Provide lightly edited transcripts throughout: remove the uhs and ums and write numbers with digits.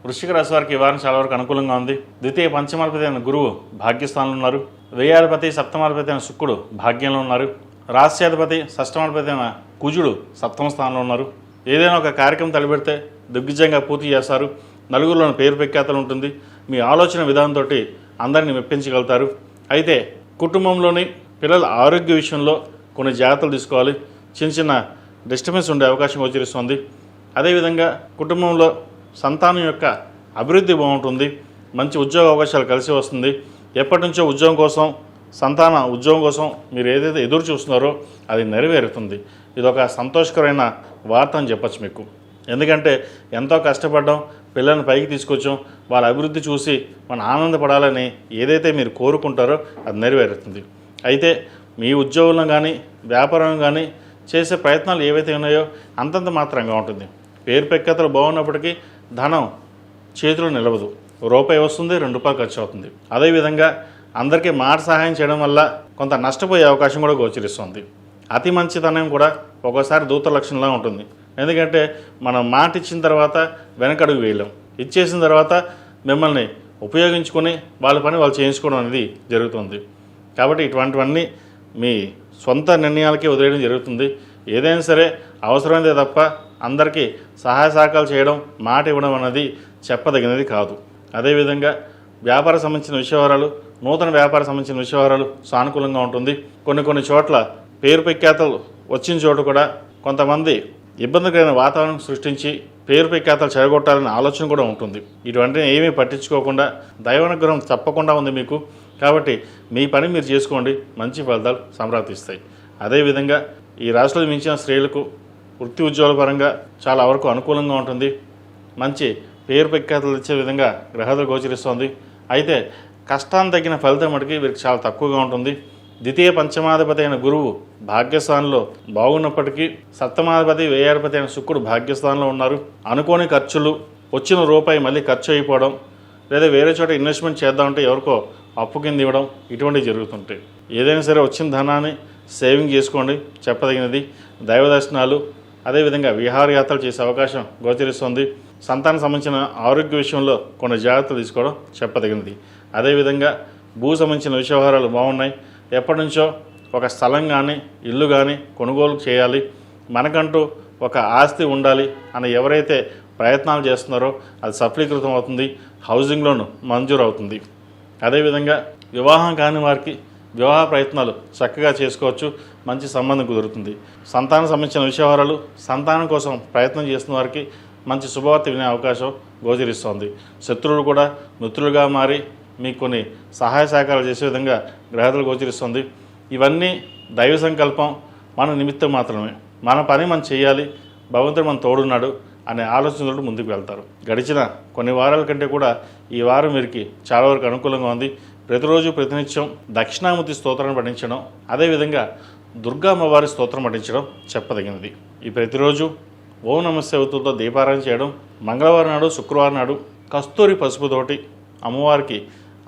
వృశ్చిక రాశి వారికి ఈ వారం చాలా వరకు అనుకూలంగా ఉంది. ద్వితీయ పంచమాధిపతి అయిన గురువు భాగ్యస్థానంలో ఉన్నారు. వ్యయాధిపతి సప్తమాధిపతి అయిన శుక్రుడు భాగ్యంలో ఉన్నారు. రాష్ట్రాధిపతి షష్టమాధిపతి అయిన కుజుడు సప్తమ స్థానంలో ఉన్నారు. ఏదైనా ఒక కార్యక్రమం తలపెడితే దిగ్విజయంగా పూర్తి చేస్తారు. నలుగురిలోని పేరు ప్రఖ్యాతలు ఉంటుంది. మీ ఆలోచన విధానంతో అందరినీ మెప్పించగలుగుతారు. అయితే కుటుంబంలోని పిల్లల ఆరోగ్య విషయంలో కొన్ని జాగ్రత్తలు తీసుకోవాలి. చిన్న చిన్న డిస్టర్బెన్స్ ఉండే అవకాశం గోచరిస్తుంది. అదేవిధంగా కుటుంబంలో సంతానం యొక్క అభివృద్ధి బాగుంటుంది. మంచి ఉద్యోగ అవకాశాలు కలిసి వస్తుంది. ఎప్పటి నుంచో ఉద్యోగం కోసం ఉద్యోగం కోసం మీరు ఏదైతే ఎదురు చూస్తున్నారో అది నెరవేరుతుంది. ఇది ఒక సంతోషకరమైన వార్త అని చెప్పచ్చు మీకు. ఎందుకంటే ఎంతో కష్టపడ్డాం, పిల్లల్ని పైకి తీసుకొచ్చాం, వాళ్ళ అభివృద్ధి చూసి మనం ఆనందపడాలని ఏదైతే మీరు కోరుకుంటారో అది నెరవేరుతుంది. అయితే మీ ఉద్యోగంలో కానీ వ్యాపారం కానీ చేసే ప్రయత్నాలు ఏవైతే ఉన్నాయో అంతంత మాత్రంగా ఉంటుంది. పేరు ప్రఖ్యాతలు బాగున్నప్పటికీ ధనం చేతిలో నిలవదు. రూపాయి వస్తుంది, 2 రూపాయలు ఖర్చు అవుతుంది. అదేవిధంగా అందరికీ మాట సహాయం చేయడం వల్ల కొంత నష్టపోయే అవకాశం కూడా గోచరిస్తుంది. అతి మంచితనం కూడా ఒక్కోసారి దూత లక్షణంలా ఉంటుంది. ఎందుకంటే మనం మాట ఇచ్చిన తర్వాత వెనకడుగు వేయలేం. ఇచ్చేసిన తర్వాత మిమ్మల్ని ఉపయోగించుకొని వాళ్ళ పని వాళ్ళు చేయించుకోవడం అనేది జరుగుతుంది. కాబట్టి ఇటువంటివన్నీ మీ సొంత నిర్ణయాలకే వదిలేయడం జరుగుతుంది. ఏదైనా సరే అవసరమైతే తప్ప అందరికీ సహాయ సహకారాలు చేయడం, మాట ఇవ్వడం అన్నది చెప్పదగినది కాదు. అదేవిధంగా వ్యాపార సంబంధించిన విషయవరాలు, నూతన వ్యాపార సంబంధించిన విషయవరాలు సానుకూలంగా ఉంటుంది. కొన్ని చోట్ల పేరు ప్రఖ్యాతలు వచ్చిన చోట కూడా కొంతమంది ఇబ్బందికరమైన వాతావరణం సృష్టించి పేరు ప్రఖ్యాతలు చెడగొట్టాలనే ఆలోచన కూడా ఉంటుంది. ఇటువంటివి ఏమీ పట్టించుకోకుండా దైవానుగ్రహం తప్పకుండా ఉంది మీకు. కాబట్టి మీ పని మీరు చేసుకోండి, మంచి ఫలితాలు సంప్రాప్తిస్తాయి. అదేవిధంగా ఈ రాశిలో మించిన స్త్రీలకు వృత్తి ఉద్యోగాల పరంగా చాలా వరకు అనుకూలంగా ఉంటుంది. మంచి పేరు ప్రఖ్యాతలు ఇచ్చే విధంగా గ్రహాలు గోచరిస్తుంది. అయితే కష్టాన్ని తగ్గిన ఫలితం మటుకి వీరికి చాలా తక్కువగా ఉంటుంది. ద్వితీయ పంచమాధిపతి అయిన గురువు భాగ్యస్థానంలో బాగున్నప్పటికీ సప్తమాధిపతి వ్యయాధిపతి అయిన శుక్రుడు భాగ్యస్థానంలో ఉన్నారు. అనుకోని ఖర్చులు, వచ్చిన రూపాయి మళ్ళీ ఖర్చు అయిపోవడం, లేదా వేరే చోట ఇన్వెస్ట్మెంట్ చేద్దామంటే ఎవరికో అప్పు కింద ఇవ్వడం, ఇటువంటివి జరుగుతుంటాయి. ఏదైనా సరే వచ్చిన ధనాన్ని సేవింగ్ చేసుకోండి, చెప్పదగినది. దైవ దర్శనాలు, అదేవిధంగా విహారయాత్రలు చేసే అవకాశం గోచరిస్తుంది. సంతానం సంబంధించిన ఆరోగ్య విషయంలో కొన్ని జాగ్రత్తలు తీసుకోవడం చెప్పదగినది. అదేవిధంగా భూ సంబంధించిన విషయవహారాలు బాగున్నాయి. ఎప్పటి నుంచో ఒక స్థలం కానీ ఇల్లు కానీ కొనుగోలు చేయాలి, మనకంటూ ఒక ఆస్తి ఉండాలి అని ఎవరైతే ప్రయత్నాలు చేస్తున్నారో అది సఫలీకృతం అవుతుంది. హౌసింగ్ లోన్ మంజూరు అవుతుంది. అదేవిధంగా వివాహం కాని వారికి వివాహ ప్రయత్నాలు చక్కగా చేసుకోవచ్చు, మంచి సంబంధం కుదురుతుంది. సంతానం సంబంధించిన విషయవహారాలు, సంతానం కోసం ప్రయత్నం చేస్తున్న వారికి మంచి శుభవార్త వినే అవకాశం గోచరిస్తోంది. శత్రువులు కూడా మిత్రులుగా మారి మీకు కొన్ని సహాయ సహకారాలు చేసే విధంగా గ్రహాలు గోచరిస్తుంది. ఇవన్నీ దైవ సంకల్పం, మన నిమిత్తం మాత్రమే. మన పని మనం చేయాలి, భగవంతుడు మన తోడున్నాడు అనే ఆలోచనతో ముందుకు వెళ్తారు. గడిచిన కొన్ని వారాల కంటే కూడా ఈ వారం వీరికి చాలా వరకు అనుకూలంగా ఉంది. ప్రతిరోజు ప్రతినిత్యం దక్షిణామూర్తి స్తోత్రాన్ని పఠించడం, అదేవిధంగా దుర్గా అమ్మవారి స్తోత్రం పఠించడం చెప్పదగినది. ఈ ప్రతిరోజు ఓం నమస్తే ఒత్తులతో దీపారాయణ చేయడం, మంగళవారం నాడు శుక్రవారం నాడు కస్తూరి పసుపుతోటి అమ్మవారికి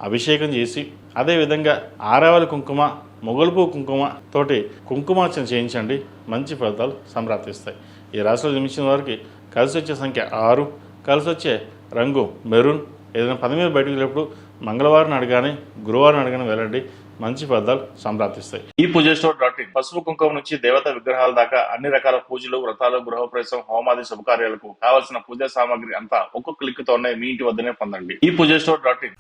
అభిషేకం చేసి, అదేవిధంగా ఆరావళి కుంకుమ, మొగలుపు కుంకుమ తోటి కుంకుమార్చన చేయించండి, మంచి ఫలితాలు సంప్రాప్తిస్తాయి. ఈ రాశిలో జన్మించిన వారికి కలిసి వచ్చే సంఖ్య 6, కలిసి వచ్చే రంగు మెరూన్. ఏదైనా పని మీద బయటకు వెళ్ళినప్పుడు మంగళవారం అడగానే గురువారం అడగానే వెళ్ళండి, మంచి ఫలితాలు సంప్రాప్తిస్తాయి. ఈ పూజస్టోర్.in పసుపు కుంకుమ నుంచి దేవతా విగ్రహాల దాకా అన్ని రకాల పూజలు, వ్రతాలు, గృహప్రవేశం, హోమాది శుభకార్యాలకు కావాల్సిన పూజా సామాగ్రి అంతా ఒక్కొక్క క్లిక్ తోనే మీ ఇంటి వద్దనే పొందండి. ఈ పూజస్టోర్.in